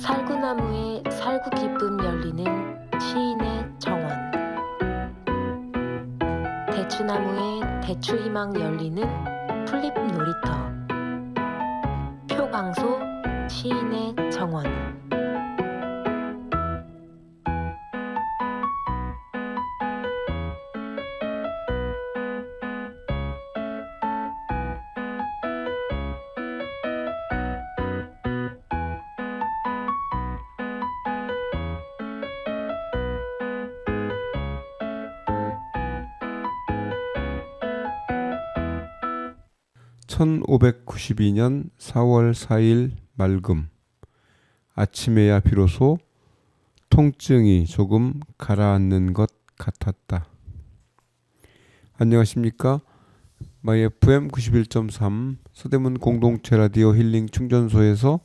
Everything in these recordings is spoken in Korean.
살구나무에 살구 기쁨 열리는 시인의 정원, 대추나무에 대추 희망 열리는 풀잎 놀이터, 표광소 시인의 정원. 1592년 4월 4일 맑음. 아침에야 비로소 통증이 조금 가라앉는 것 같았다. 안녕하십니까? 마이 FM 91.3 서대문 공동체 라디오 힐링 충전소에서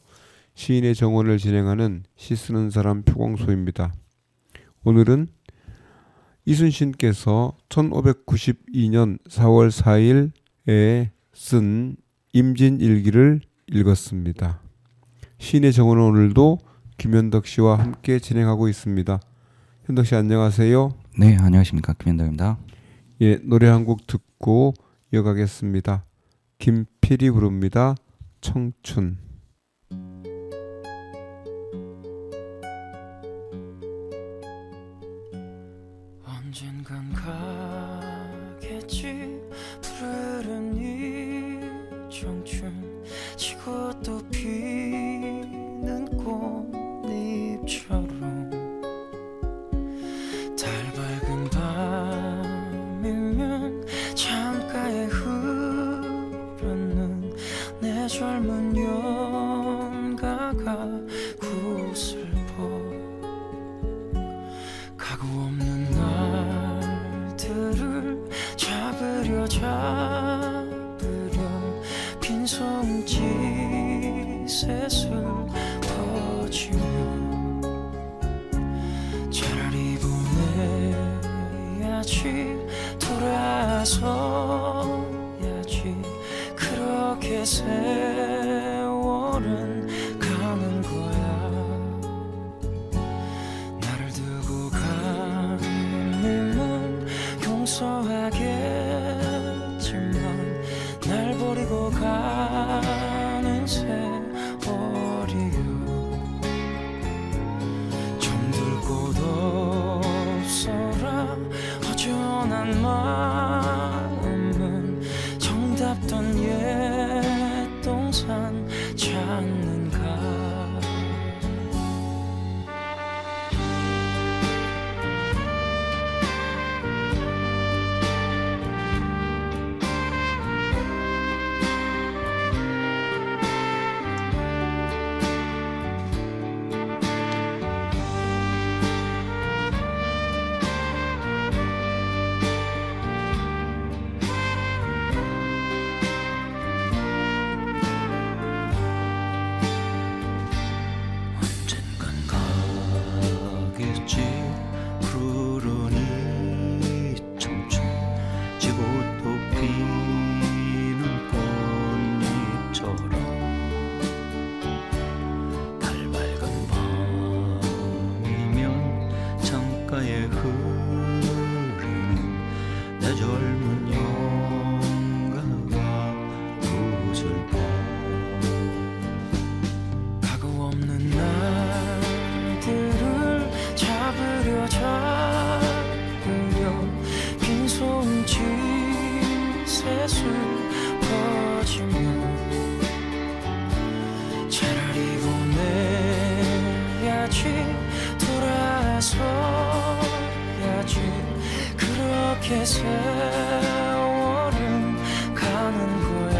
시인의 정원을 진행하는 시 쓰는 사람 표광소입니다. 오늘은 이순신께서 1592년 4월 4일에 쓴 임진일기를 읽었습니다. 시인의 정원은 오늘도 김현덕 씨와 함께 진행하고 있습니다. 현덕 씨 안녕하세요. 네, 안녕하십니까. 김현덕입니다. 예, 노래 한 곡 듣고 이어가겠습니다. 김필이 부릅니다. 청춘. 언젠간 가겠지 푸르른 이 청춘, 지고 또 피는 꽃잎처럼. 달 밝은 밤이면 창가에 흐르는 내 젊은 연가가 구슬퍼. 가구 없는 날들을 잡으려 빈손짓셋을 퍼지며 차라리 보내야지, 돌아서야지. 그렇게 세월은 가는 거야. 나를 두고 가님은 용서하겠지만 날 버리고 가는 세월이요. 정들 곳 없어라 허전한 마음은 정답던 옛 동산 찾는가. 차라리 보내야지, 돌아서야지. 그렇게 세월은 가는 거야.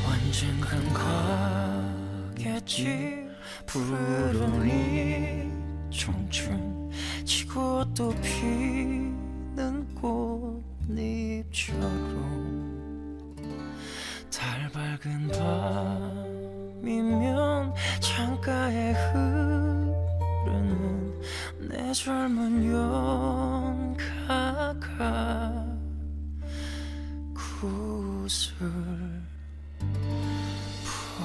언젠간 가겠지 푸르른 이 청춘, 지고 또 피는 꽃잎처럼. 달 밝은 밤이면 창가에 흐르는 내 젊은 연가가 구슬 퍼.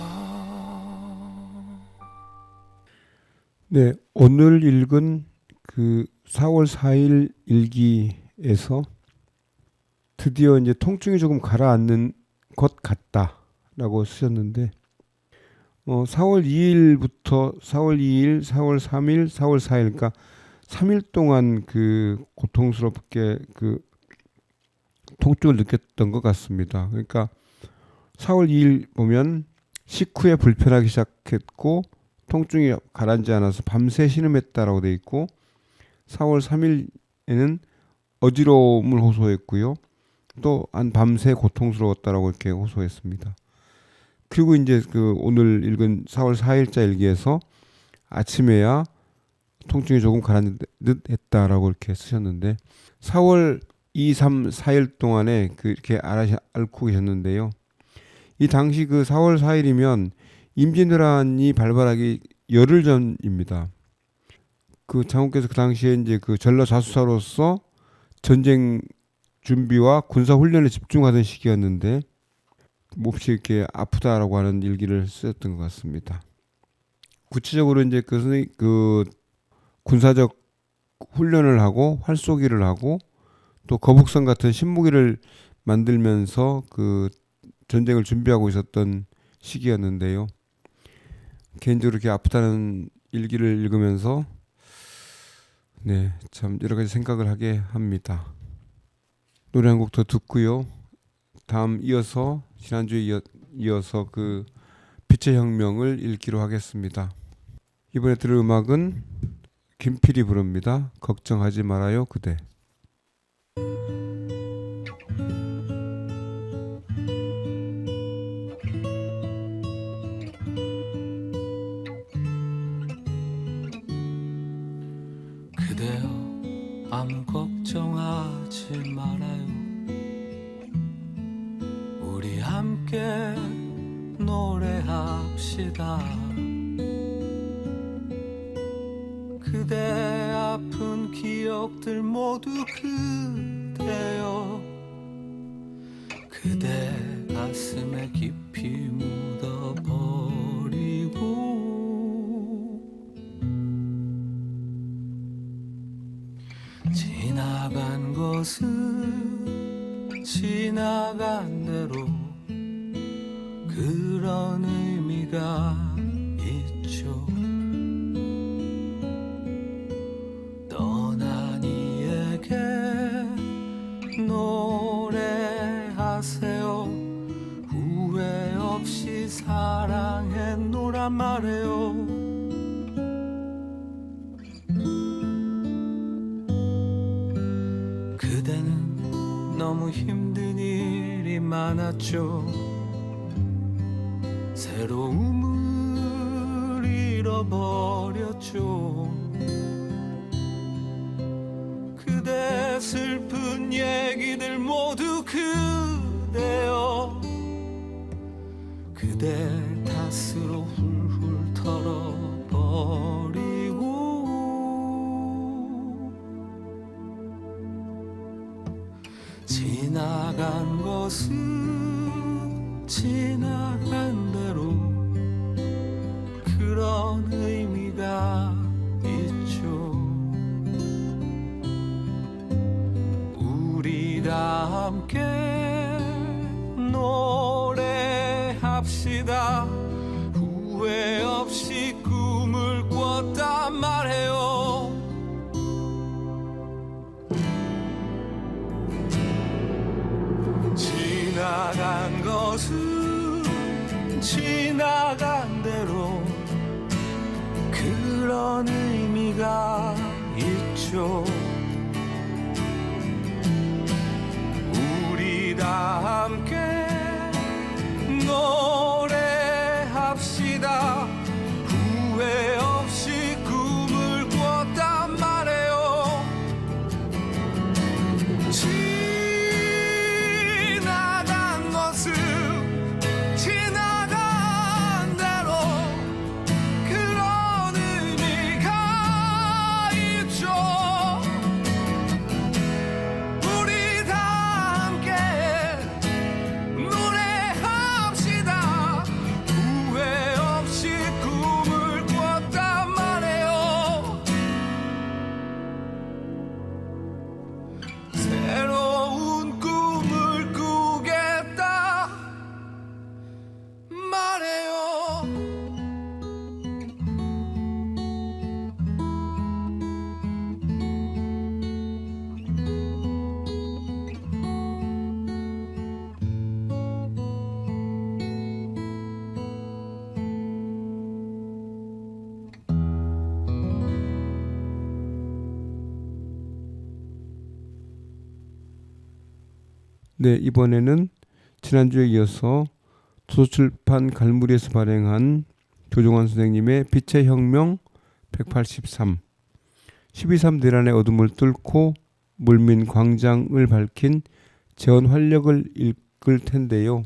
네, 오늘 읽은 그 4월 4일 일기에서 드디어 이제 통증이 조금 가라앉는 것 같다라고 쓰셨는데 4월 2일부터 4월 2일, 4월 3일, 4월 4일 그러니까 3일 동안 그 고통스럽게 그 통증을 느꼈던 것 같습니다. 그러니까 4월 2일 보면 식후에 불편하기 시작했고 통증이 가라앉지 않아서 밤새 신음했다라고 돼 있고 4월 3일에는 어지러움을 호소했고요. 또 한 밤새 고통스러웠다라고 이렇게 호소했습니다. 그리고 이제 그 오늘 읽은 4월 4일자 일기에서 아침에야 통증이 조금 가라앉는 듯 했다라고 이렇게 쓰셨는데 4월 2, 3, 4일 동안에 그렇게 앓고 계셨는데요. 이 당시 그 4월 4일이면 임진왜란이 발발하기 열흘 전입니다. 그 장군께서 그 당시에 이제 그 전라 자수사로서 전쟁 준비와 군사 훈련에 집중하던 시기였는데 몹시 이렇게 아프다라고 하는 일기를 쓰였던 것 같습니다. 구체적으로 이제 그 군사적 훈련을 하고 활쏘기를 하고 또 거북선 같은 신무기를 만들면서 그 전쟁을 준비하고 있었던 시기였는데요. 개인적으로 이렇게 아프다는 일기를 읽으면서 네, 참 여러 가지 생각을 하게 합니다. 노래 한 곡 더 듣고요. 다음 이어서 지난주에 이어서 그 빛의 혁명을 읽기로 하겠습니다. 이번에 들을 음악은 김필이 부릅니다. 걱정하지 말아요 그대. 그대여 아무 걱정하지 말아요. 우리 함께 노래합시다. 그대 아픈 기억들 모두 그대여 그대 가슴에 깊이 묻어버리고 지나간 것은 지나간 대로 그런 의미가 있죠. 떠난 이에게 노래하세요. 후회 없이 사랑했노란 말해요. 그대는 너무 힘든 일이 많았죠. 새로움을 잃어버렸죠. 그대 슬픈 얘기들 모두 그대여 그대 탓으로 훌훌 털어버리고 지나간 것은 지나간 대로 그런 의미가 있죠. 우리 다 함께 노래합시다. 후회 없이 꿈을 꿨단 말해요. 지나간 것은 지나간 대로 그런 의미가 있죠. 우리 다 함께 노래합시다. 후회 없이 꿈을 꿨단 말해요. 지나간 것은 지나간 대로 그런 의미가 있죠. 우리 다 함께 네, 이번에는 지난주에 이어서 도서출판 갈무리에서 발행한 조종환 선생님의 빛의 혁명 183 12.3 대란의 어둠을 뚫고 물민 광장을 밝힌 재헌 활력을 읽을 텐데요.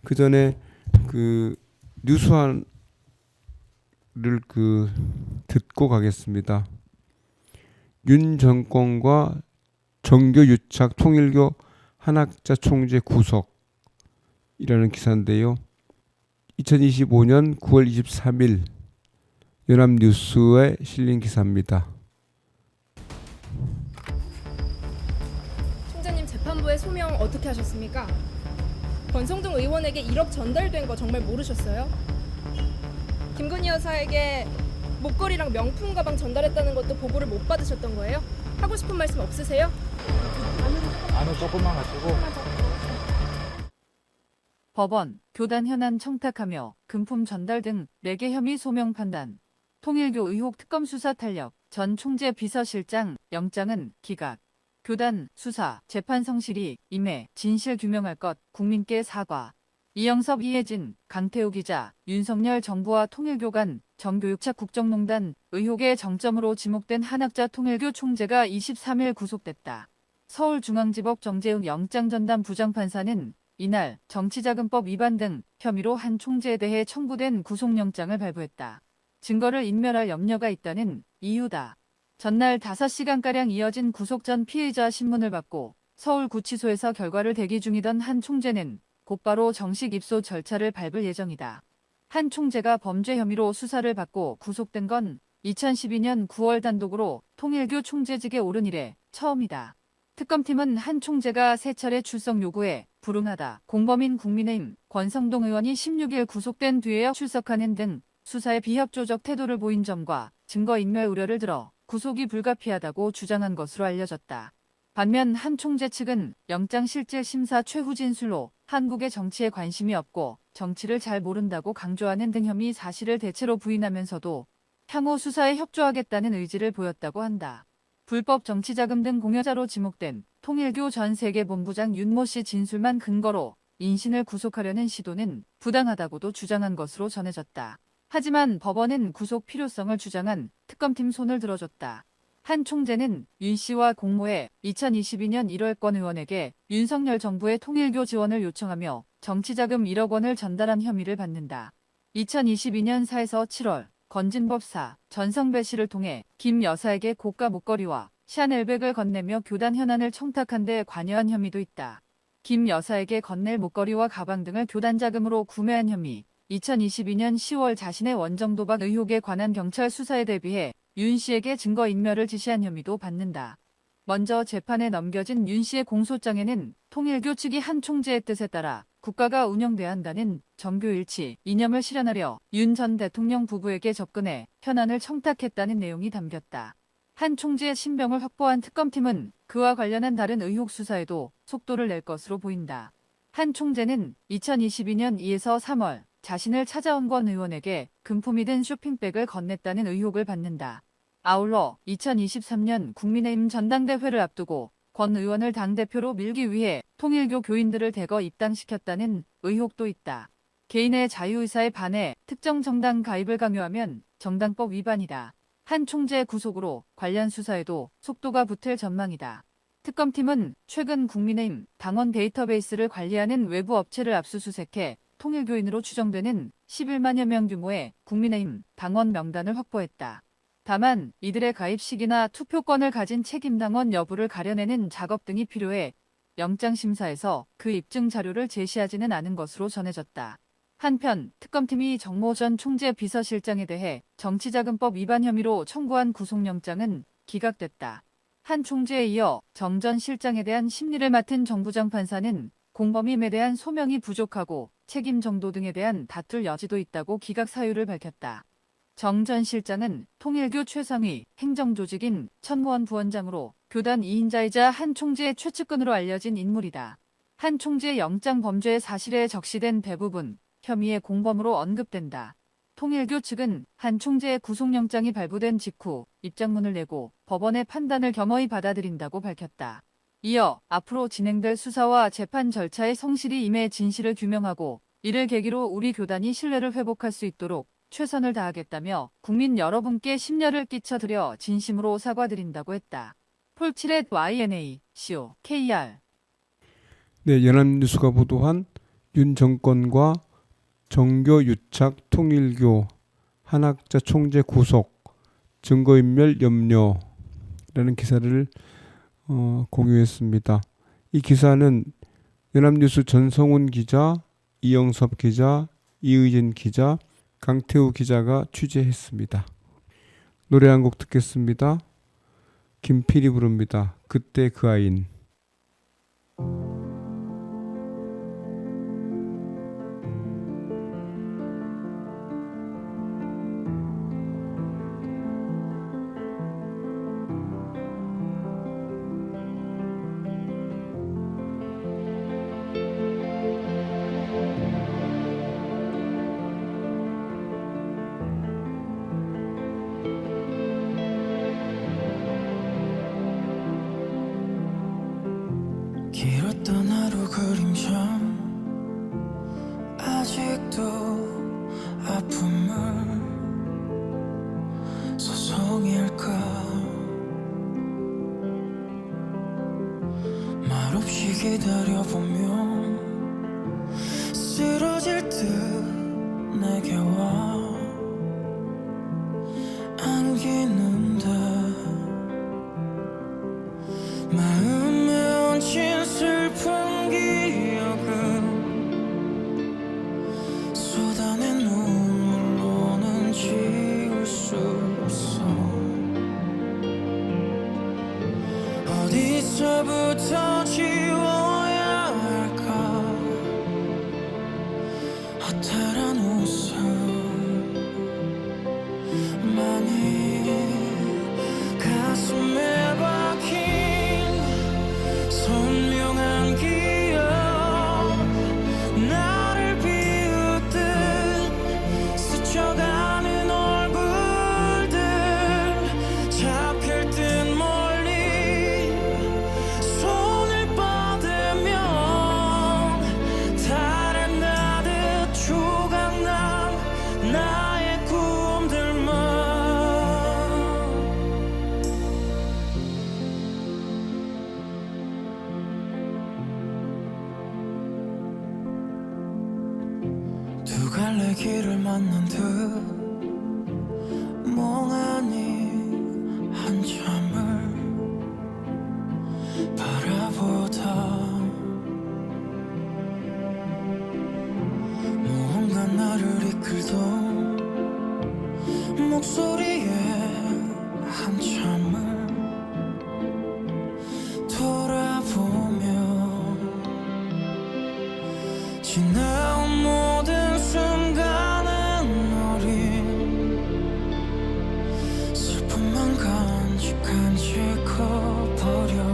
그 전에 그 뉴스화를 듣고 가겠습니다. 윤 정권과 정교 유착 통일교 한학자 총재 구속이라는 기사인데요. 2025년 9월 23일 연합뉴스에 실린 기사입니다. 총재님, 재판부의 소명 어떻게 하셨습니까? 권성동 의원에게 1억 전달된 거 정말 모르셨어요? 김건희 여사에게 목걸이랑 명품 가방 전달했다는 것도 보고를 못 받으셨던 거예요? 하고 싶은 말씀 없으세요? 안에 조금만 가지고. 법원, 교단 현안 청탁하며 금품 전달 등 4개 혐의 소명 판단. 통일교 의혹 특검 수사 탄력. 전 총재 비서실장 영장은 기각. 교단 수사, 재판 성실히 임해 진실 규명할 것, 국민께 사과. 이영섭, 이혜진, 강태우 기자, 윤석열 정부와 통일교 간 정교육착 국정농단 의혹의 정점으로 지목된 한학자 통일교 총재가 23일 구속됐다. 서울중앙지법 정재훈 영장전담 부장판사는 이날 정치자금법 위반 등 혐의로 한 총재에 대해 청구된 구속영장을 발부했다. 증거를 인멸할 염려가 있다는 이유다. 전날 5시간가량 이어진 구속 전 피의자 신문을 받고 서울구치소에서 결과를 대기 중이던 한 총재는 곧바로 정식 입소 절차를 밟을 예정이다. 한 총재가 범죄 혐의로 수사를 받고 구속된 건 2012년 9월 단독으로 통일교 총재직에 오른 이래 처음이다. 특검팀은 한 총재가 3차례 출석 요구에 불응하다 공범인 국민의힘 권성동 의원이 16일 구속된 뒤에야 출석하는 등 수사에 비협조적 태도를 보인 점과 증거인멸 우려를 들어 구속이 불가피하다고 주장한 것으로 알려졌다. 반면 한 총재 측은 영장실질심사 최후 진술로 한국의 정치에 관심이 없고 정치를 잘 모른다고 강조하는 등 혐의 사실을 대체로 부인하면서도 향후 수사에 협조하겠다는 의지를 보였다고 한다. 불법 정치자금 등 공여자로 지목된 통일교 전 세계본부장 윤모 씨 진술만 근거로 인신을 구속하려는 시도는 부당하다고도 주장한 것으로 전해졌다. 하지만 법원은 구속 필요성을 주장한 특검팀 손을 들어줬다. 한 총재는 윤 씨와 공모해 2022년 1월 권 의원에게 윤석열 정부의 통일교 지원을 요청하며 정치자금 1억 원을 전달한 혐의를 받는다. 2022년 4에서 7월 건진법사 전성배 씨를 통해 김 여사에게 고가 목걸이와 샤넬백을 건네며 교단 현안을 청탁한 데 관여한 혐의도 있다. 김 여사에게 건넬 목걸이와 가방 등을 교단 자금으로 구매한 혐의. 2022년 10월 자신의 원정 도박 의혹에 관한 경찰 수사에 대비해 윤 씨에게 증거인멸을 지시한 혐의도 받는다. 먼저 재판에 넘겨진 윤 씨의 공소장에는 통일교 측이 한 총재의 뜻에 따라 국가가 운영돼야 한다는 정교일치 이념을 실현하려 윤 전 대통령 부부에게 접근해 현안을 청탁했다는 내용이 담겼다. 한 총재의 신병을 확보한 특검팀은 그와 관련한 다른 의혹 수사에도 속도를 낼 것으로 보인다. 한 총재는 2022년 2에서 3월 자신을 찾아온 권 의원에게 금품이 든 쇼핑백을 건넸다는 의혹을 받는다. 아울러 2023년 국민의힘 전당대회를 앞두고 권 의원을 당대표로 밀기 위해 통일교 교인들을 대거 입당시켰다는 의혹도 있다. 개인의 자유의사에 반해 특정 정당 가입을 강요하면 정당법 위반이다. 한 총재 구속으로 관련 수사에도 속도가 붙을 전망이다. 특검팀은 최근 국민의힘 당원 데이터베이스를 관리하는 외부 업체를 압수수색해 통일교인으로 추정되는 11만여 명 규모의 국민의힘 당원 명단을 확보했다. 다만 이들의 가입 시기나 투표권을 가진 책임 당원 여부를 가려내는 작업 등이 필요해 영장심사에서 그 입증 자료를 제시하지는 않은 것으로 전해졌다. 한편 특검팀이 정모 전 총재 비서실장에 대해 정치자금법 위반 혐의로 청구한 구속영장은 기각됐다. 한 총재에 이어 정 전 실장에 대한 심리를 맡은 정부장 판사는 공범임에 대한 소명이 부족하고 책임 정도 등에 대한 다툴 여지도 있다고 기각 사유를 밝혔다. 정 전 실장은 통일교 최상위 행정조직인 천무원 부원장으로 교단 2인자이자 한 총재의 최측근으로 알려진 인물이다. 한 총재의 영장 범죄의 사실에 적시된 대부분 혐의의 공범으로 언급된다. 통일교 측은 한 총재의 구속영장이 발부된 직후 입장문을 내고 법원의 판단을 겸허히 받아들인다고 밝혔다. 이어 앞으로 진행될 수사와 재판 절차에 성실히 임해 진실을 규명하고 이를 계기로 우리 교단이 신뢰를 회복할 수 있도록 최선을 다하겠다며 국민 여러분께 심려를 끼쳐드려 진심으로 사과드린다고 했다. 폴7의 YNA, CO, KR. 네, 연합뉴스가 보도한 윤 정권과 정교 유착 통일교 한학자 총재 구속 증거인멸 염려라는 기사를 공유했습니다. 이 기사는 연합뉴스 전성훈 기자, 이영섭 기자, 이의진 기자, 강태우 기자가 취재했습니다. 노래 한 곡 듣겠습니다. 김필이 부릅니다. 그때 그 아인. 길었던 하루 그림자 아직도 아픔을 소송일까 말없이 기다려보면 쓰러질 듯 내게 와 안기는데 마음에 얹힌 슬픈 기억은 쏟아낸 눈물로는 지울 수 없어 어디서부터 지워야 할까 허탈한 웃음만이 가슴에 박힌 선명한 기억 나를 비웃듯 스쳐가는 얼굴들 잡힐 듯 멀리 손을 뻗으면 달아나듯 조각난 나의 꿈들만 두 갈래 길을 만난 듯 멍하니 한참을 바라보다 무언가 나를 이끌던 목소리에 한참을 돌아보며 지나온 모든 순간은 어린 슬픔만 간직간직 커버렸구나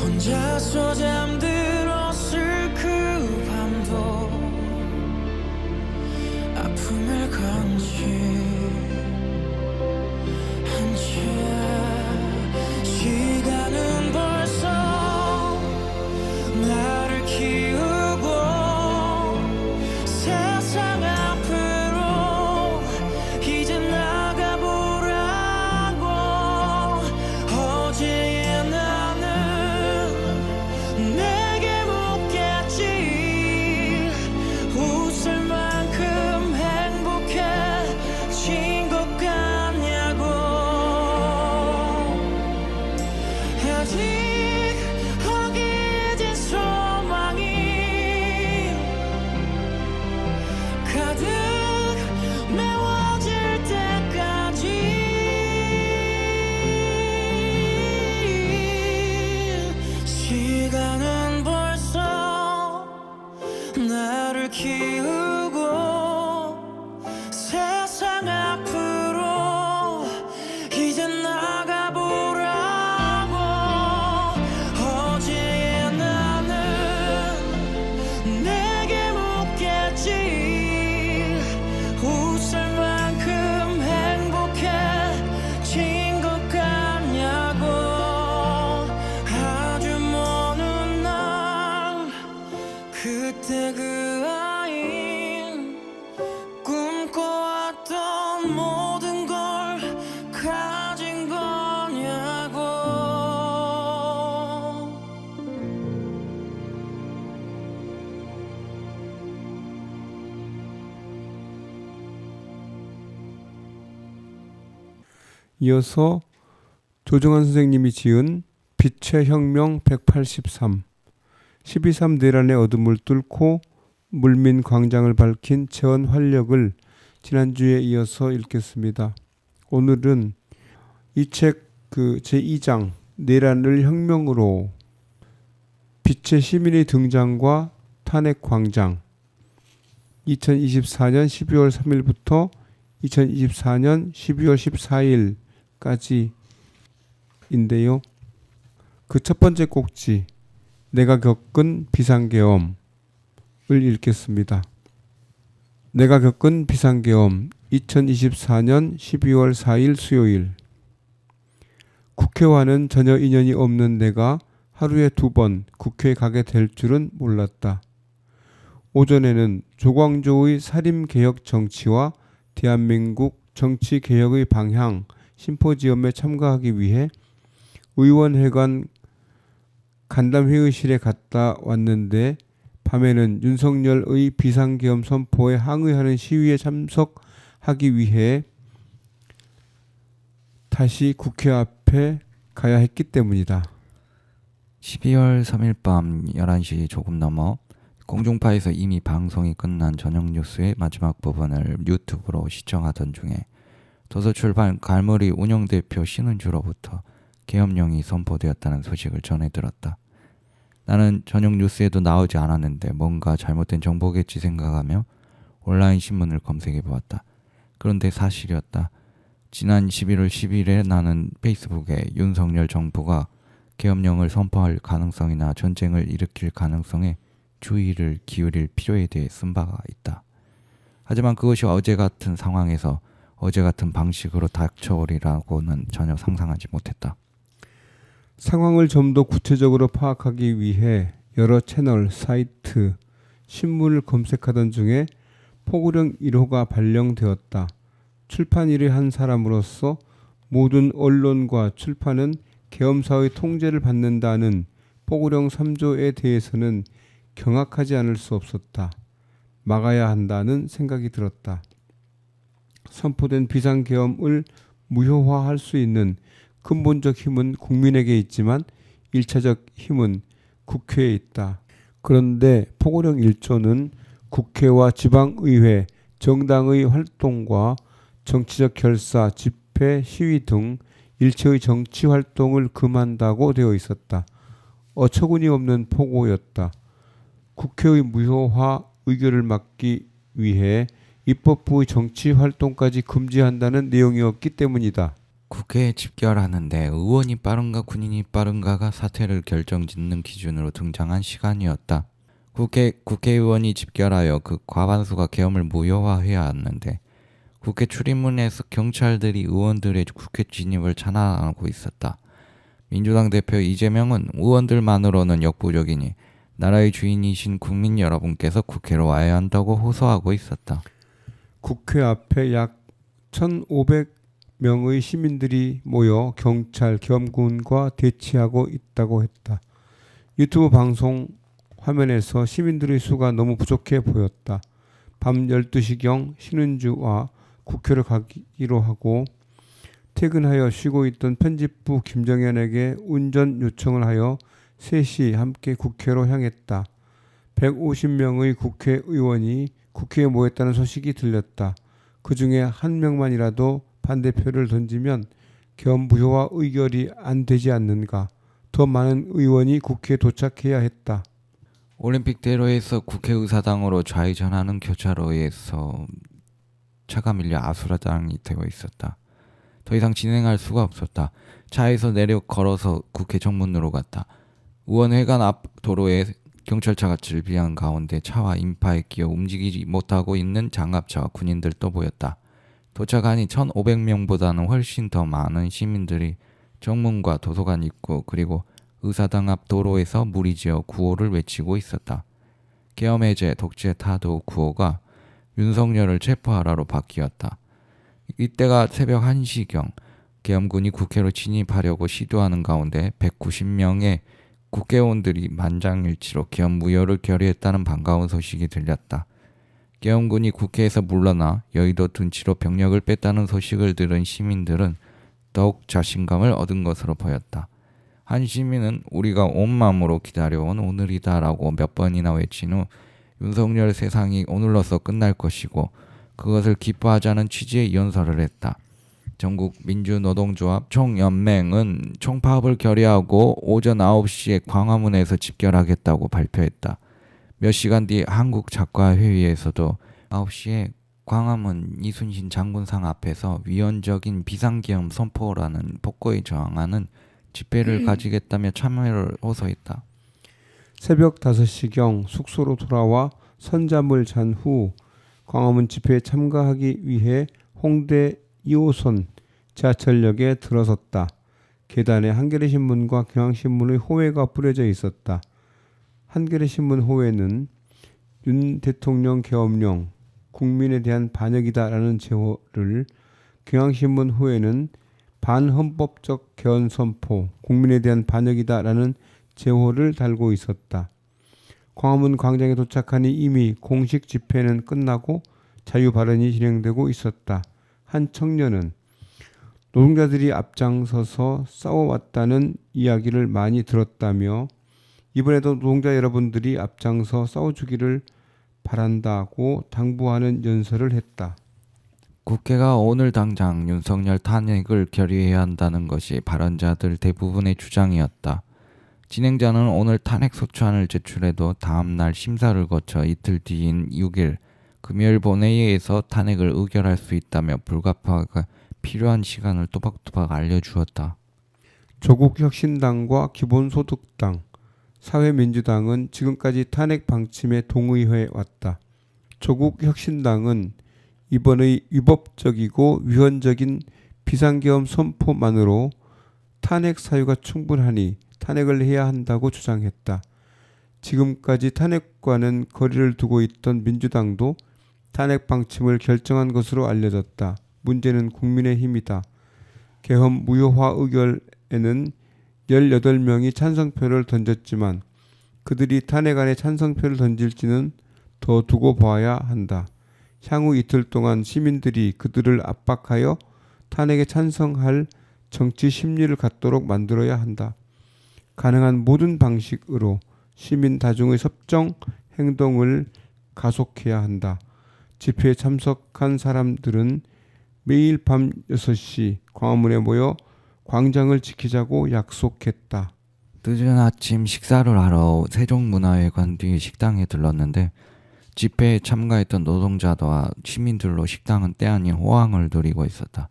혼자서 잠들었을 그 밤도 아픔을 간직한 채 시간은 벌써 나를 키우고 세상 앞으로 이제 나가보라고 어제의 나는 내게 묻겠지 웃을 만큼 행복해진 이어서 조정환 선생님이 지은 빛의 혁명 183, 12.3 내란의 어둠을 뚫고 물민 광장을 밝힌 체원 활력을 지난주에 이어서 읽겠습니다. 오늘은 이 책 제2장 내란을 혁명으로 빛의 시민의 등장과 탄핵 광장 2024년 12월 3일부터 2024년 12월 14일까지인데요. 그 첫 번째 꼭지 내가 겪은 비상계엄을 읽겠습니다. 내가 겪은 비상계엄 2024년 12월 4일 수요일. 국회와는 전혀 인연이 없는 내가 하루에 2번 국회에 가게 될 줄은 몰랐다. 오전에는 조광조의 살인개혁 정치와 대한민국 정치개혁의 방향 심포지엄에 참가하기 위해 의원회관 간담회의실에 갔다 왔는데 밤에는 윤석열의 비상계엄 선포에 항의하는 시위에 참석하기 위해 다시 국회 앞에 가야 했기 때문이다. 12월 3일 밤 11시 조금 넘어 공중파에서 이미 방송이 끝난 저녁 뉴스의 마지막 부분을 유튜브로 시청하던 중에 도서출판 갈머리 운영대표 신은주로부터 계엄령이 선포되었다는 소식을 전해 들었다. 나는 저녁 뉴스에도 나오지 않았는데 뭔가 잘못된 정보겠지 생각하며 온라인 신문을 검색해 보았다. 그런데 사실이었다. 지난 11월 10일에 나는 페이스북에 윤석열 정부가 계엄령을 선포할 가능성이나 전쟁을 일으킬 가능성에 주의를 기울일 필요에 대해 쓴 바가 있다. 하지만 그것이 어제 같은 상황에서 어제 같은 방식으로 닥쳐오리라고는 전혀 상상하지 못했다. 상황을 좀 더 구체적으로 파악하기 위해 여러 채널, 사이트, 신문을 검색하던 중에 포구령 1호가 발령되었다. 출판 일을 한 사람으로서 모든 언론과 출판은 계엄사의 통제를 받는다는 포구령 3조에 대해서는 경악하지 않을 수 없었다. 막아야 한다는 생각이 들었다. 선포된 비상계엄을 무효화할 수 있는 근본적 힘은 국민에게 있지만 1차적 힘은 국회에 있다. 그런데 포고령 1조는 국회와 지방의회, 정당의 활동과 정치적 결사, 집회, 시위 등 일체의 정치 활동을 금한다고 되어 있었다. 어처구니 없는 포고였다. 국회의 무효화 의결을 막기 위해 입법부의 정치 활동까지 금지한다는 내용이었기 때문이다. 국회에 집결하는데 의원이 빠른가 군인이 빠른가가 사퇴를 결정짓는 기준으로 등장한 시간이었다. 국회의원이 집결하여 그 과반수가 계엄을 무효화해야 하는데 국회 출입문에서 경찰들이 의원들의 국회 진입을 찬하고 있었다. 민주당 대표 이재명은 의원들만으로는 역부족이니 나라의 주인이신 국민 여러분께서 국회로 와야 한다고 호소하고 있었다. 국회 앞에 약 1,500명의 시민들이 모여 경찰, 계엄군과 대치하고 있다고 했다. 유튜브 방송 화면에서 시민들의 수가 너무 부족해 보였다. 밤 12시경 신은주와 국회를 가기로 하고 퇴근하여 쉬고 있던 편집부 김정현에게 운전 요청을 하여 셋이 함께 국회로 향했다. 150명의 국회의원이 국회에 모였다는 소식이 들렸다. 그 중에 한 명만이라도 반대표를 던지면 계엄 무효화 의결이 안 되지 않는가. 더 많은 의원이 국회에 도착해야 했다. 올림픽대로에서 국회의사당으로 좌회전하는 교차로에서 차가 밀려 아수라장이 되어 있었다. 더 이상 진행할 수가 없었다. 차에서 내려 걸어서 국회 정문으로 갔다. 의원회관 앞 도로에 경찰차가 질비한 가운데 차와 인파에 끼어 움직이지 못하고 있는 장갑차와 군인들도 보였다. 도착하니 1,500명보다는 훨씬 더 많은 시민들이 정문과 도서관 입구 그리고 의사당 앞 도로에서 무리지어 구호를 외치고 있었다. 계엄 해제, 독재 타도 구호가 윤석열을 체포하라로 바뀌었다. 이때가 새벽 1시경 계엄군이 국회로 진입하려고 시도하는 가운데 190명의 국회의원들이 만장일치로 계엄 무효를 결의했다는 반가운 소식이 들렸다. 계엄군이 국회에서 물러나 여의도 둔치로 병력을 뺐다는 소식을 들은 시민들은 더욱 자신감을 얻은 것으로 보였다. 한 시민은 우리가 온 마음으로 기다려온 오늘이다라고 몇 번이나 외친 후 윤석열 세상이 오늘로써 끝날 것이고 그것을 기뻐하자는 취지의 연설을 했다. 전국 민주노동조합 총연맹은 총파업을 결의하고 오전 9시에 광화문에서 집결하겠다고 발표했다. 몇 시간 뒤 한국작가회의에서도 9시에 광화문 이순신 장군상 앞에서 위헌적인 비상계엄 선포라는 폭거에 저항하는 집회를 가지겠다며 참여를 호소했다. 새벽 5시경 숙소로 돌아와 선잠을 잔 후 광화문 집회에 참가하기 위해 홍대 2호선 지하철역에 들어섰다. 계단에 한겨레신문과 경향신문의 호외가 뿌려져 있었다. 한겨레신문 호외는 윤 대통령 계엄령, 국민에 대한 반역이다라는 제호를, 경향신문 호외는 반헌법적 개헌 선포, 국민에 대한 반역이다라는 제호를 달고 있었다. 광화문 광장에 도착하니 이미 공식 집회는 끝나고 자유 발언이 진행되고 있었다. 한 청년은 노동자들이 앞장서서 싸워왔다는 이야기를 많이 들었다며 이번에도 노동자 여러분들이 앞장서 싸워주기를 바란다고 당부하는 연설을 했다. 국회가 오늘 당장 윤석열 탄핵을 결의해야 한다는 것이 발언자들 대부분의 주장이었다. 진행자는 오늘 탄핵 소추안을 제출해도 다음 날 심사를 거쳐 이틀 뒤인 6일 금요일 본회의에서 탄핵을 의결할 수 있다며 불가피하게 필요한 시간을 또박또박 알려주었다. 조국혁신당과 기본소득당, 사회민주당은 지금까지 탄핵 방침에 동의해 왔다. 조국혁신당은 이번의 위법적이고 위헌적인 비상계엄 선포만으로 탄핵 사유가 충분하니 탄핵을 해야 한다고 주장했다. 지금까지 탄핵과는 거리를 두고 있던 민주당도 탄핵 방침을 결정한 것으로 알려졌다. 문제는 국민의힘이다. 계엄 무효화 의결에는 18명이 찬성표를 던졌지만 그들이 탄핵안에 찬성표를 던질지는 더 두고 봐야 한다. 향후 이틀 동안 시민들이 그들을 압박하여 탄핵에 찬성할 정치 심리를 갖도록 만들어야 한다. 가능한 모든 방식으로 시민 다중의 섭정 행동을 가속해야 한다. 집회에 참석한 사람들은 매일 밤 6시 광화문에 모여 광장을 지키자고 약속했다. 늦은 아침 식사를 하러 세종문화회관 뒤 식당에 들렀는데 집회에 참가했던 노동자와 시민들로 식당은 때 아닌 호황을 누리고 있었다.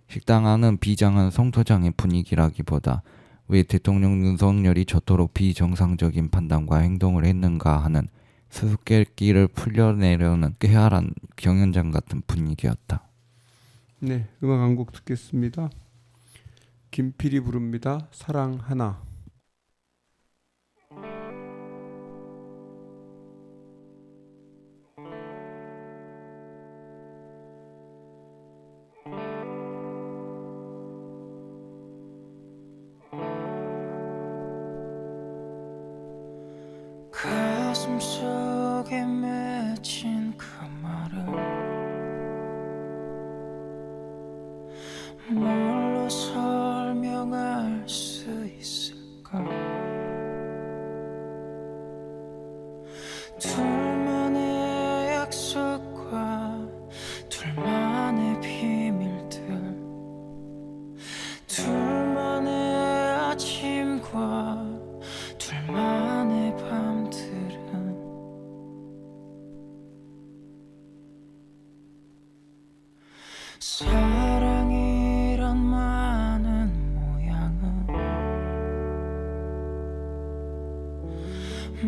식당 안은 비장한 성토장의 분위기라기보다 왜 대통령 윤석열이 저토록 비정상적인 판단과 행동을 했는가 하는 수수께끼를 풀려내려는 꾀활한 경연장 같은 분위기였다. 네, 음악 한 곡 듣겠습니다. 김필이 부릅니다. 사랑 하나. 가슴 속에 맺힌 그 말을 뭘로 설명할 수 있을까? 둘만의 약속과 둘만의 비밀들, 둘만의 아침과 둘만의 밤들은 사랑이란 많은 모양은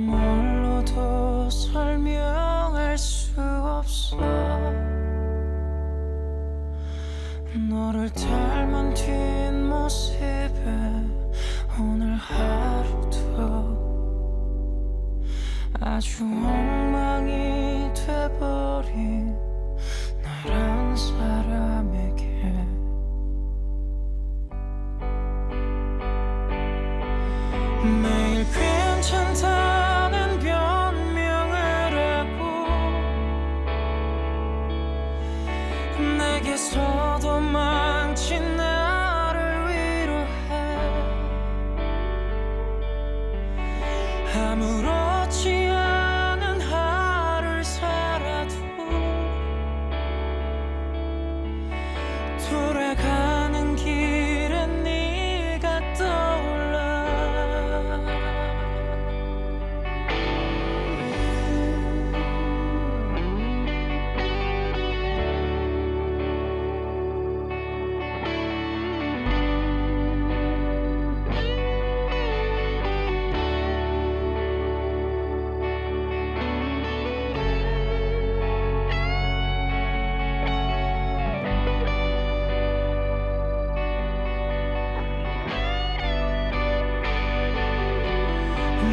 뭘로도 설명할 수 없어. 너를 닮은 뒷모습에 오늘 하루도 아주 엉망이 돼버린 너란 사람에게 매일 괜찮다는 변명을 하고 내게서도 망친 나를 아무렇지 않은 하루를 살아도 돌아가는 길에 네가 떠올라.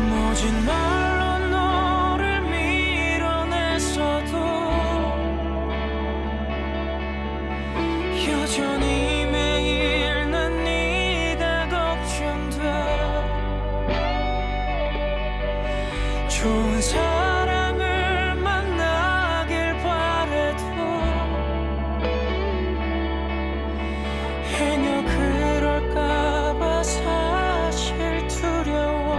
모진 말로 너를 밀어냈어도 여전히 매일 난 네가 걱정돼. 좋은 사랑을 만나길 바래도 행여 그럴까봐 사실 두려워.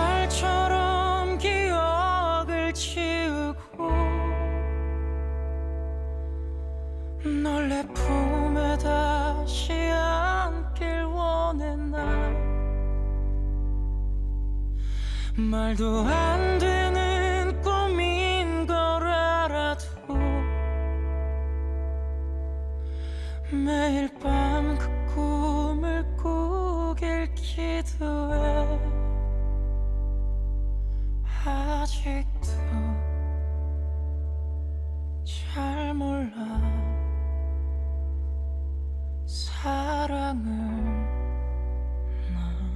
거짓말처럼 기억을 지우고 널 내 품에 다시 안길 원해. 난 말도 안 되는 꿈인 걸 알아도 매일 밤 그 꿈을 꾸길 기도해. 아직도 잘 몰라 사랑을 난.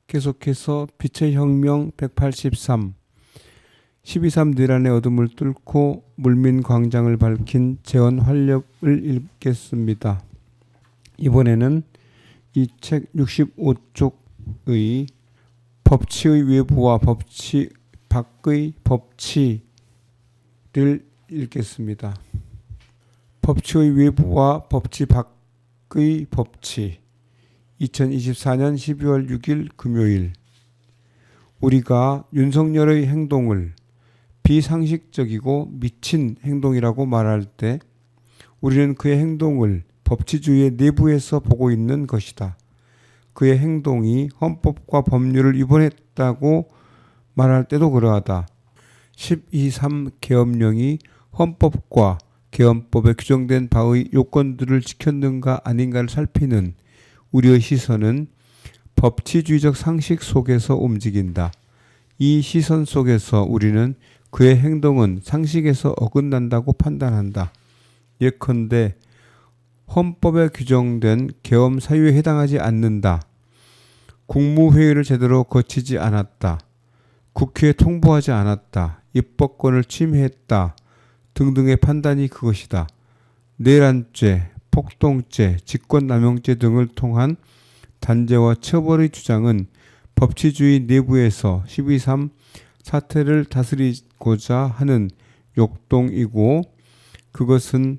계속해서 빛의 혁명 183 12.3 내란의 어둠을 뚫고 물민광장을 밝힌 재원 활력을 읽겠습니다. 이번에는 이 책 65쪽의 법치의 외부와 법치 밖의 법치를 읽겠습니다. 법치의 외부와 법치 밖의 법치. 2024년 12월 6일 금요일. 우리가 윤석열의 행동을 비상식적이고 미친 행동이라고 말할 때 우리는 그의 행동을 법치주의의 내부에서 보고 있는 것이다. 그의 행동이 헌법과 법률을 위반했다고 말할 때도 그러하다. 12.3 계엄령이 헌법과 계엄법에 규정된 바의 요건들을 지켰는가 아닌가를 살피는 우리의 시선은 법치주의적 상식 속에서 움직인다. 이 시선 속에서 우리는 그의 행동은 상식에서 어긋난다고 판단한다. 예컨대 헌법에 규정된 계엄 사유에 해당하지 않는다. 국무회의를 제대로 거치지 않았다. 국회에 통보하지 않았다. 입법권을 침해했다. 등등의 판단이 그것이다. 내란죄, 폭동죄, 직권남용죄 등을 통한 단죄와 처벌의 주장은 법치주의 내부에서 12.3 사태를 다스리고자 하는 욕동이고 그것은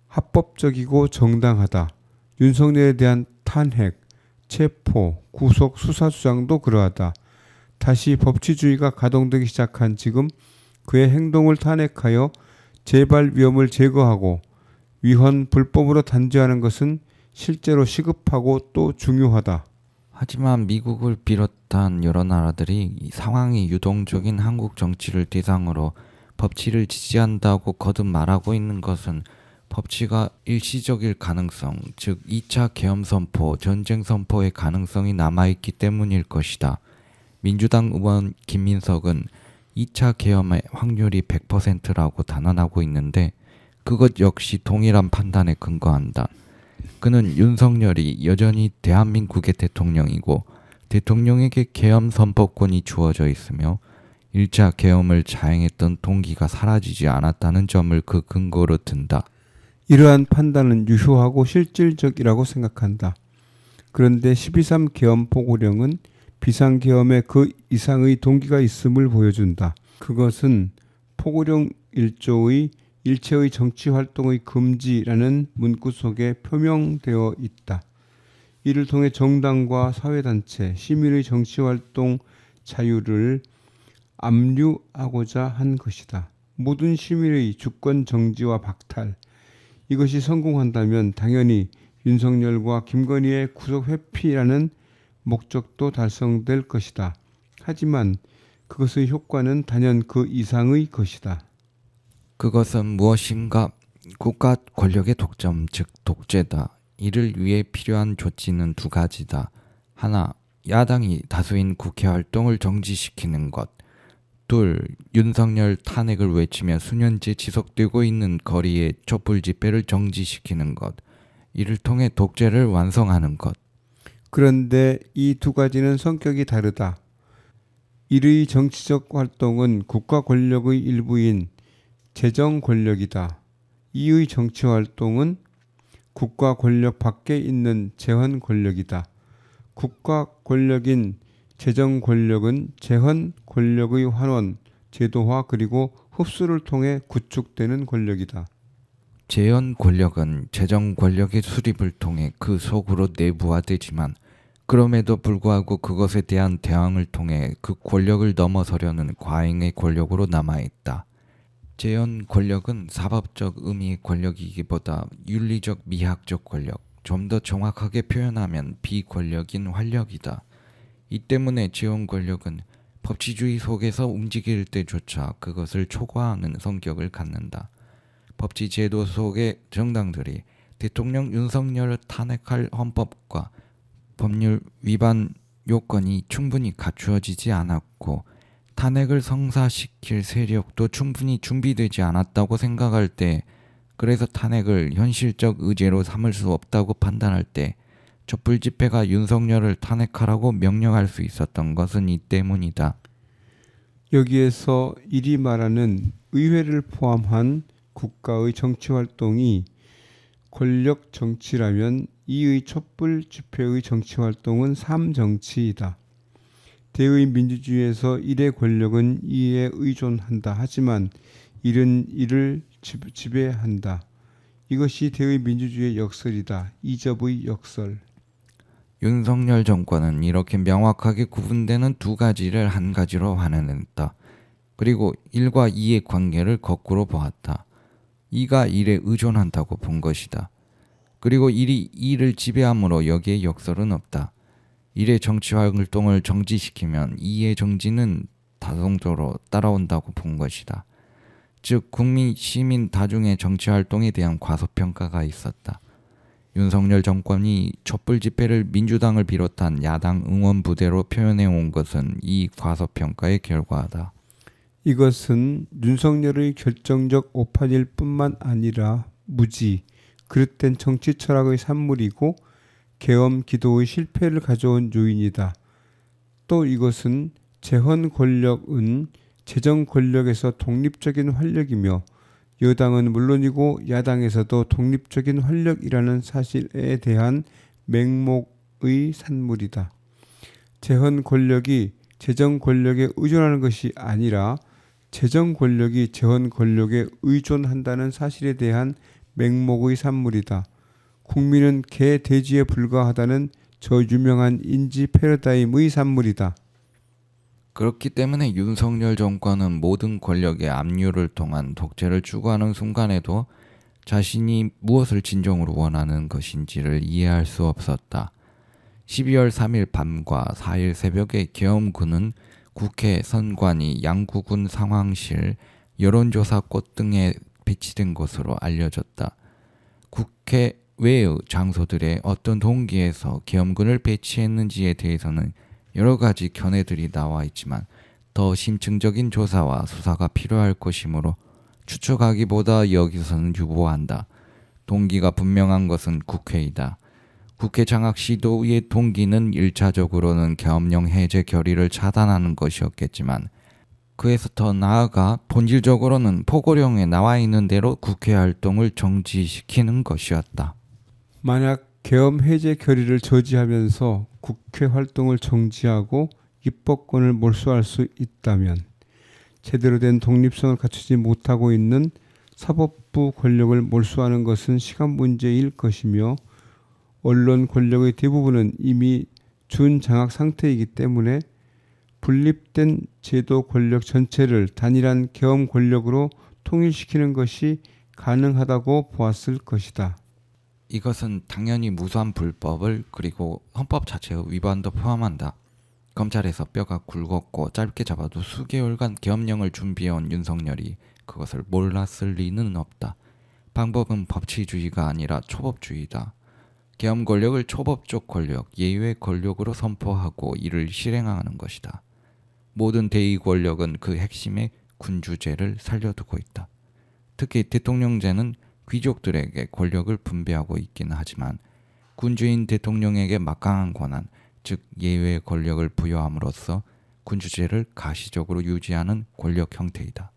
합법적이고 정당하다. 윤석열에 대한 탄핵, 체포, 구속, 수사 주장도 그러하다. 다시 법치주의가 가동되기 시작한 지금 그의 행동을 탄핵하여 재발 위험을 제거하고 위헌 불법으로 단죄하는 것은 실제로 시급하고 또 중요하다. 하지만 미국을 비롯한 여러 나라들이 상황이 유동적인 한국 정치를 대상으로 법치를 지지한다고 거듭 말하고 있는 것은 법치가 일시적일 가능성, 즉 2차 계엄 선포, 전쟁 선포의 가능성이 남아있기 때문일 것이다. 민주당 의원 김민석은 2차 계엄의 확률이 100%라고 단언하고 있는데 그것 역시 동일한 판단에 근거한다. 그는 윤석열이 여전히 대한민국의 대통령이고 대통령에게 계엄 선포권이 주어져 있으며 1차 계엄을 자행했던 동기가 사라지지 않았다는 점을 그 근거로 든다. 이러한 판단은 유효하고 실질적이라고 생각한다. 그런데 12.3 계엄 포고령은 비상계엄에 그 이상의 동기가 있음을 보여준다. 그것은 포고령 1조의 일체의 정치활동의 금지라는 문구 속에 표명되어 있다. 이를 통해 정당과 사회단체, 시민의 정치활동 자유를 압류하고자 한 것이다. 모든 시민의 주권 정지와 박탈, 이것이 성공한다면 당연히 윤석열과 김건희의 구속 회피라는 목적도 달성될 것이다. 하지만 그것의 효과는 단연 그 이상의 것이다. 그것은 무엇인가? 국가 권력의 독점, 즉 독재다. 이를 위해 필요한 조치는 두 가지다. 하나, 야당이 다수인 국회 활동을 정지시키는 것. 둘, 윤석열 탄핵을 외치며 수년째 지속되고 있는 거리의 촛불 집회를 정지시키는 것. 이를 통해 독재를 완성하는 것. 그런데 이 두 가지는 성격이 다르다. 이의 정치적 활동은 국가 권력의 일부인 재정 권력이다. 이의 정치 활동은 국가 권력 밖에 있는 재헌 권력이다. 국가 권력인 재정 권력은 재헌 권력의 환원, 제도화 그리고 흡수를 통해 구축되는 권력이다. 재헌 권력은 재정 권력의 수립을 통해 그 속으로 내부화되지만 그럼에도 불구하고 그것에 대한 대항을 통해 그 권력을 넘어서려는 과잉의 권력으로 남아있다. 재헌 권력은 사법적 의미의 권력이기보다 윤리적 미학적 권력, 좀 더 정확하게 표현하면 비권력인 활력이다. 이 때문에 재헌 권력은 법치주의 속에서 움직일 때조차 그것을 초과하는 성격을 갖는다. 법치 제도 속의 정당들이 대통령 윤석열을 탄핵할 헌법과 법률 위반 요건이 충분히 갖추어지지 않았고 탄핵을 성사시킬 세력도 충분히 준비되지 않았다고 생각할 때, 그래서 탄핵을 현실적 의제로 삼을 수 없다고 판단할 때 촛불 집회가 윤석열을 탄핵하라고 명령할 수 있었던 것은 이 때문이다. 여기에서 이리 말하는 의회를 포함한 국가의 정치활동이 권력 정치라면 이의 촛불 집회의 정치활동은 삶정치이다. 대의 민주주의에서 일의 권력은 이에 의존한다. 하지만 일은 이를 지배한다. 이것이 대의 민주주의의 역설이다. 이접의 역설. 윤석열 정권은 이렇게 명확하게 구분되는 두 가지를 한 가지로 환원했다. 그리고 1과 2의 관계를 거꾸로 보았다. 2가 1에 의존한다고 본 것이다. 그리고 1이 2를 지배함으로 여기에 역설은 없다. 1의 정치활동을 정지시키면 2의 정지는 자동적으로 따라온다고 본 것이다. 즉 국민, 시민, 다중의 정치활동에 대한 과소평가가 있었다. 윤석열 정권이 촛불 집회를 민주당을 비롯한 야당 응원 부대로 표현해 온 것은 이 과소평가의 결과다. 이것은 윤석열의 결정적 오판일 뿐만 아니라 무지, 그릇된 정치 철학의 산물이고 계엄 기도의 실패를 가져온 요인이다. 또 이것은 재헌 권력은 재정 권력에서 독립적인 활력이며 여당은 물론이고 야당에서도 독립적인 활력이라는 사실에 대한 맹목의 산물이다. 재헌 권력이 재정 권력에 의존하는 것이 아니라 재정 권력이 재헌 권력에 의존한다는 사실에 대한 맹목의 산물이다. 국민은 개 돼지에 불과하다는 저 유명한 인지 패러다임의 산물이다. 그렇기 때문에 윤석열 정권은 모든 권력의 압류를 통한 독재를 추구하는 순간에도 자신이 무엇을 진정으로 원하는 것인지를 이해할 수 없었다. 12월 3일 밤과 4일 새벽에 계엄군은 국회 선관위, 양구군 상황실, 여론조사 꽃 등에 배치된 것으로 알려졌다. 국회 외의 장소들의 어떤 동기에서 계엄군을 배치했는지에 대해서는 여러 가지 견해들이 나와 있지만 더 심층적인 조사와 수사가 필요할 것이므로 추측하기보다 여기서는 유보한다. 동기가 분명한 것은 국회이다. 국회 장악 시도의 동기는 1차적으로는 계엄령 해제 결의를 차단하는 것이었겠지만 그에서 더 나아가 본질적으로는 포고령에 나와 있는 대로 국회 활동을 정지시키는 것이었다. 만약 계엄 해제 결의를 저지하면서 국회 활동을 정지하고 입법권을 몰수할 수 있다면 제대로 된 독립성을 갖추지 못하고 있는 사법부 권력을 몰수하는 것은 시간 문제일 것이며 언론 권력의 대부분은 이미 준장악 상태이기 때문에 분립된 제도 권력 전체를 단일한 계엄 권력으로 통일시키는 것이 가능하다고 보았을 것이다. 이것은 당연히 무수한 불법을 그리고 헌법 자체의 위반도 포함한다. 검찰에서 뼈가 굵었고 짧게 잡아도 수개월간 계엄령을 준비해온 윤석열이 그것을 몰랐을 리는 없다. 방법은 법치주의가 아니라 초법주의다. 계엄 권력을 초법적 권력, 예외 권력으로 선포하고 이를 실행하는 것이다. 모든 대의 권력은 그 핵심에 군주제를 살려두고 있다. 특히 대통령제는 귀족들에게 권력을 분배하고 있긴 하지만 군주인 대통령에게 막강한 권한, 즉 예외 권력을 부여함으로써 군주제를 가시적으로 유지하는 권력 형태이다.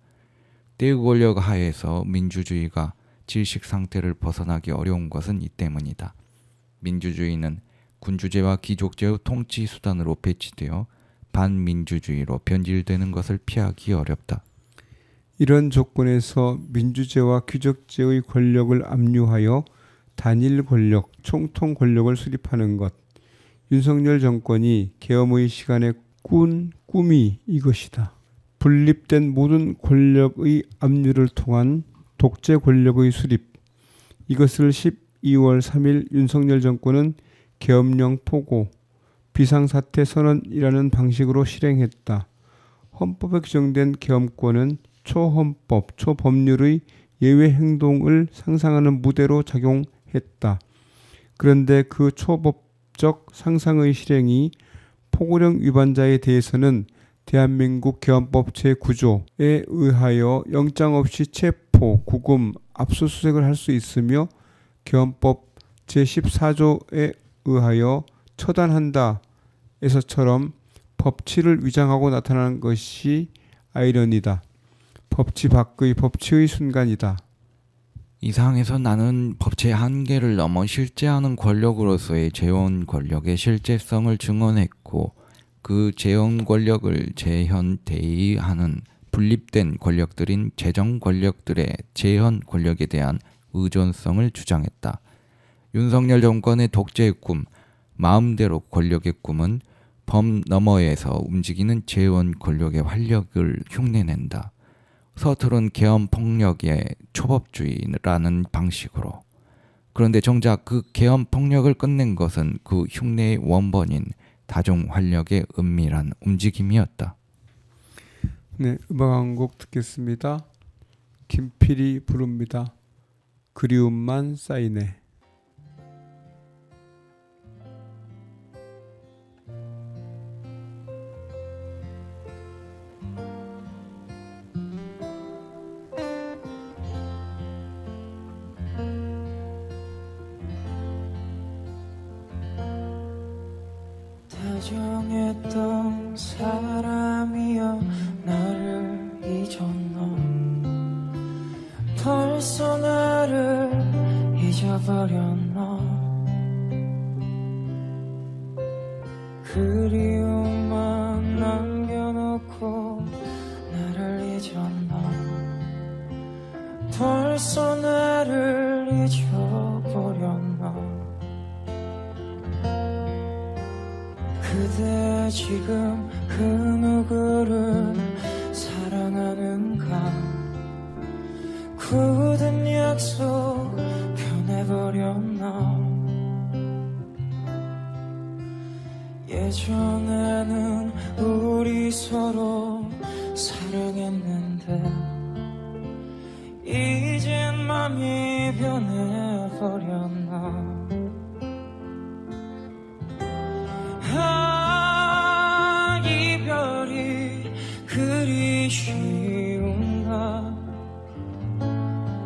때의 권력 하에서 민주주의가 질식 상태를 벗어나기 어려운 것은 이 때문이다. 민주주의는 군주제와 귀족제의 통치 수단으로 배치되어 반민주주의로 변질되는 것을 피하기 어렵다. 이런 조건에서 민주제와 귀족제의 권력을 압류하여 단일 권력, 총통 권력을 수립하는 것. 윤석열 정권이 계엄의 시간에 꾼 꿈이 이것이다. 분립된 모든 권력의 압류를 통한 독재 권력의 수립. 이것을 12월 3일 윤석열 정권은 계엄령 포고, 비상사태 선언이라는 방식으로 실행했다. 헌법에 규정된 계엄권은 초헌법, 초법률의 예외 행동을 상상하는 무대로 작용했다. 그런데 그 초법적 상상의 실행이 포고령 위반자에 대해서는 대한민국 계엄법 제9조에 의하여 영장 없이 체포, 구금, 압수수색을 할 수 있으며 계엄법 제14조에 의하여 처단한다 에서처럼 법치를 위장하고 나타나는 것이 아이러니다. 법치 밖의 법치의 순간이다. 이 상황에서 나는 법치의 한계를 넘어 실제하는 권력으로서의 재원 권력의 실제성을 증언했고 그 재원 권력을 재현 대의하는 분립된 권력들인 재정 권력들의 재현 권력에 대한 의존성을 주장했다. 윤석열 정권의 독재의 꿈, 마음대로 권력의 꿈은 범 너머에서 움직이는 재원 권력의 활력을 흉내낸다. 서투른 계엄 폭력의 초법주의라는 방식으로. 그런데 정작 그 계엄 폭력을 끝낸 것은 그 흉내의 원본인 다중 활력의 은밀한 움직임이었다. 네, 음악 한 곡 듣겠습니다. 김필이 부릅니다. 그리움만 쌓이네. 다정했던 사람이여 나를 잊었나 벌써 나를 잊어버렸나 그리움만 남겨놓고 나를 잊었나 벌써 나를 잊어버렸나 그대 지금 그 누구를 사랑하는가 굳은 약속 변해버렸나 예전에는 우리 서로 사랑했는데 이젠 맘이 변해버렸나 그리 쉬운가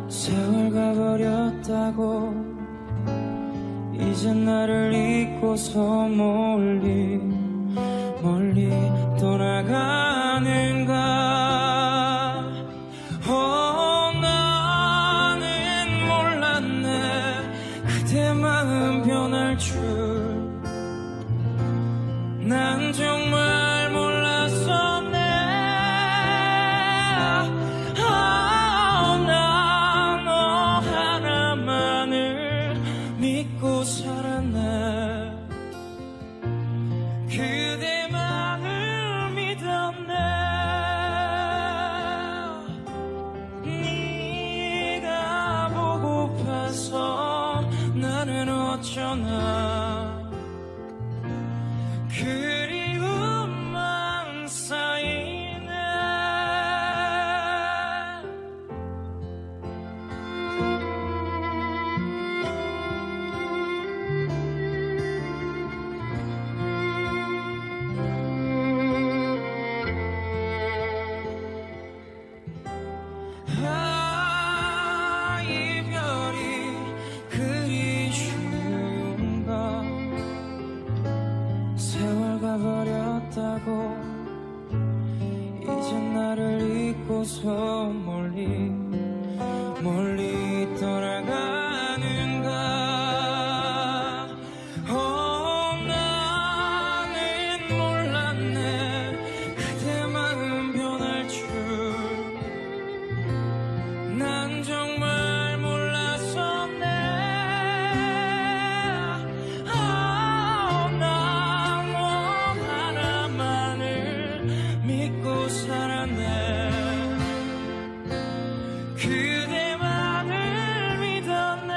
세월 가버렸다고 이제 나를 잊고서 멀리 멀리 떠나가는가 나는 몰랐네 그대 마음 변할 줄 난 정말 몰랐었네 난 너 하나만을 믿고 살았네 그대만을 믿었네 네가 보고파서 나는 어쩌나 그리움만 쌓이네 이별이 그리 쉬운가 세월 가버렸다고 이제 나를 잊고서 멀리 멀리 떠나가는가 나는 몰랐네 그대 마음 변할 줄 난 정말 몰랐었네 난 너 하나만을 믿고 살았네 그대만을 믿었네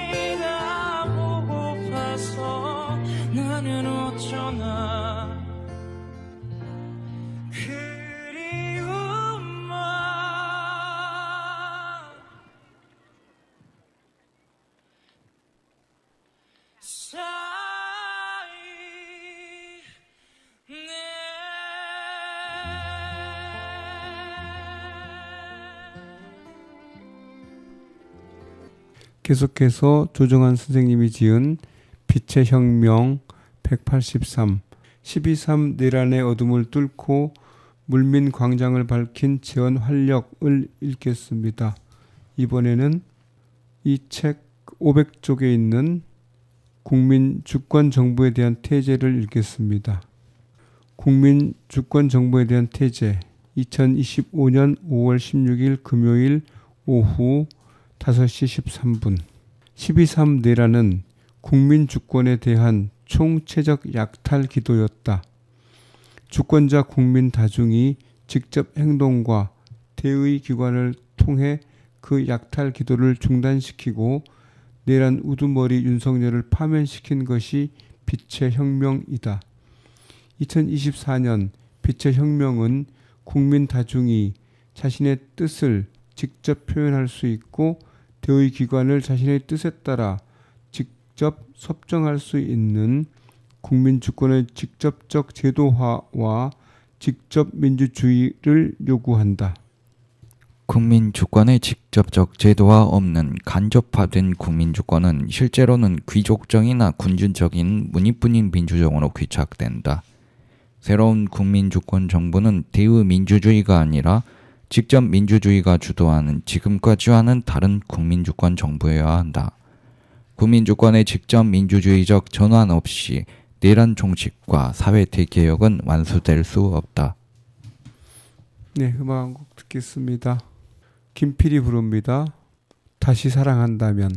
네가 보고파서 나는 어쩌나 그리움만 계속해서 조정한 선생님이 지은 빛의 혁명 183 12.3 내란의 어둠을 뚫고 물민 광장을 밝힌 재헌 활력을 읽겠습니다. 이번에는 이 책 500쪽에 있는 국민 주권 정부에 대한 태제를 읽겠습니다. 국민 주권 정부에 대한 태제 2025년 5월 16일 금요일 오후 5시 13분 12.3 내란은 국민 주권에 대한 총체적 약탈 기도였다. 주권자 국민 다중이 직접 행동과 대의 기관을 통해 그 약탈 기도를 중단시키고 내란 우두머리 윤석열을 파면시킨 것이 빛의 혁명이다. 2024년 빛의 혁명은 국민 다중이 자신의 뜻을 직접 표현할 수 있고 대의 기관을 자신의 뜻에 따라 직접 섭정할 수 있는 국민 주권의 직접적 제도화와 직접 민주주의를 요구한다. 국민 주권의 직접적 제도화 없는 간접화된 국민 주권은 실제로는 귀족적이나 군주적인 문이뿐인 민주정으로 귀착된다. 새로운 국민 주권 정부는 대의민주주의가 아니라 직접 민주주의가 주도하는 지금까지와는 다른 국민 주권 정부여야 한다. 국민 주권의 직접 민주주의적 전환 없이 내란 종식과 사회 대개혁은 완수될 수 없다. 네, 음악 한 곡 듣겠습니다. 김필이 부릅니다. 다시 사랑한다면.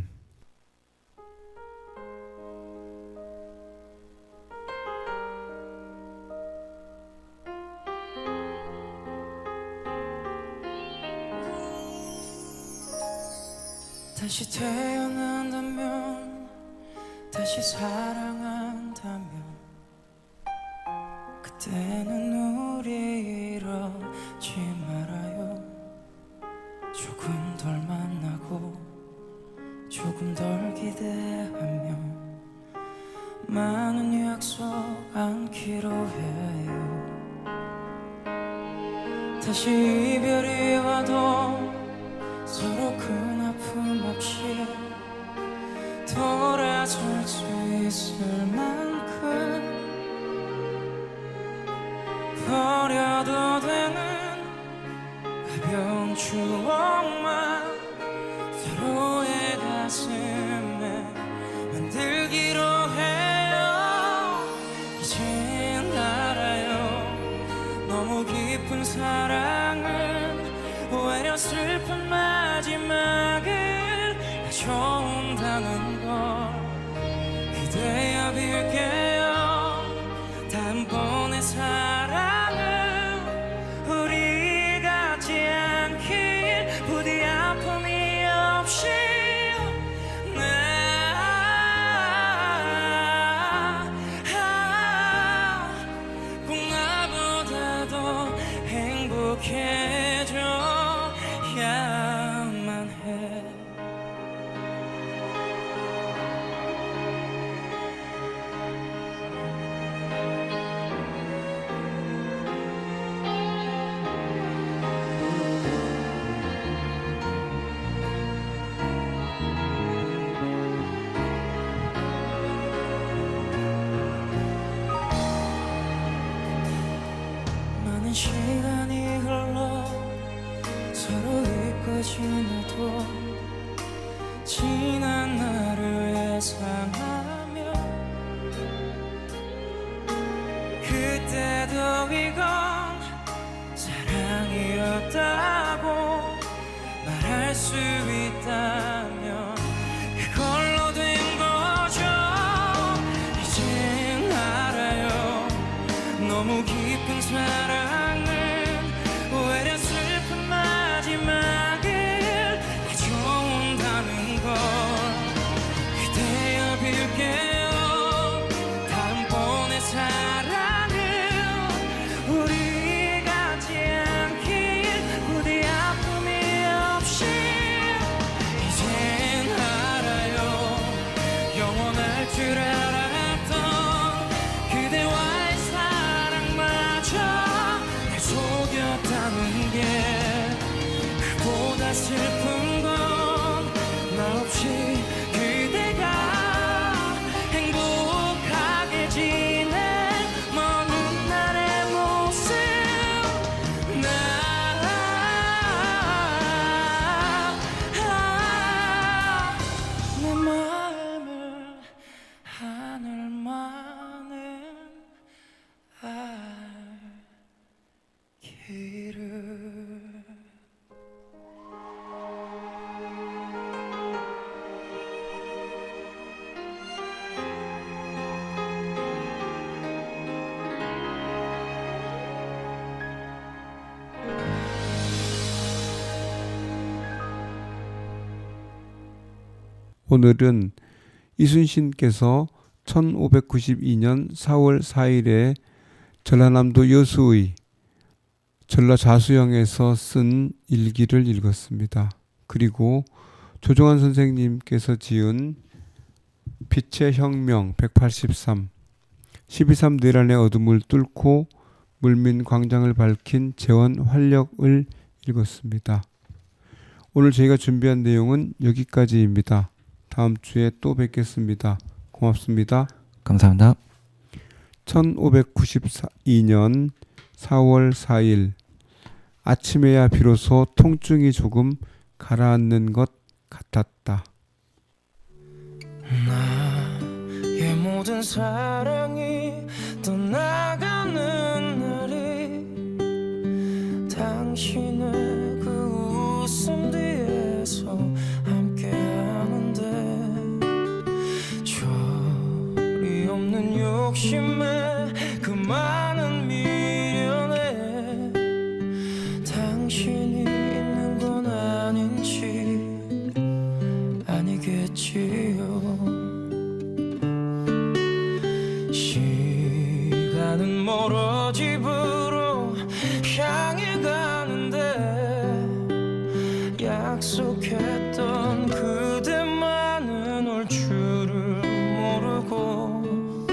다시 태어난다면 다시 사랑한다면 그때는 우리 이러지 말아요. 조금 덜 만나고 조금 덜 기대하며 많은 약속 않기로 해요. 다시 이별이 와도 서로 큰 아픔 없이 돌아설 수 있을 만큼 버려도 되는 가벼운 추억만 서로의 가슴에 만들기로 해요. 이젠 알아요. 너무 깊은 사랑은 오히려 슬픈 마지막을 가져온다는 걸 그대여 빌게요. 다음번의 사랑은 우리 같지 않길 부디 아픔이 없이 꼭 나보다도 행복해져야만 해. 많은 시간이 흘러 서로 잊고 지내도 지난 나를 회상하며 그때도 이건 사랑이었다고 말할 수 있다면 그걸로 된 거죠. 이젠 알아요. 너무 깊은 사랑은 오히려 슬픈 마지막을 가져온다는 걸 그대여 빌게요. 다음번의 사랑은 우리 같지 않길 부디 아픔이 없이 이젠 알아요. 영원할 줄 알았던 그대와의 사랑마저 날 속였다는 게 그보다 슬픈 건 나 없이 그대가 행복하게 지낸 먼 훗날의 모습 내 마음을 하늘만은 알기를. 오늘은 이순신께서 1592년 4월 4일에 전라남도 여수의 전라자수영에서 쓴 일기를 읽었습니다. 그리고 조정환 선생님께서 지은 빛의 혁명 183 12.3 내란의 어둠을 뚫고 물민 광장을 밝힌 재원 활력을 읽었습니다. 오늘 저희가 준비한 내용은 여기까지입니다. 다음 주에 또 뵙겠습니다. 고맙습니다. 감사합니다. 1592년 4월 4일 아침에야 비로소 통증이 조금 가라앉는 것 같았다. 나의 모든 사랑이 떠나가는 날이 당신의 그 웃음 뒤에서 함께하는데 절이 없는 욕심에 그 많은 미련에 당신이 있는 건 아닌지 아니겠지요. 시간은 멀어 집으로 향해 가는데 약속했던 그대만은 올 줄을 모르고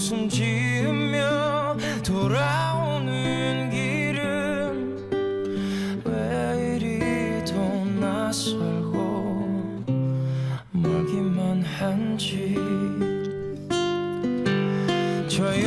웃음 지으며 돌아오는 길은 왜 이리도 낯설고 멀기만 한지 저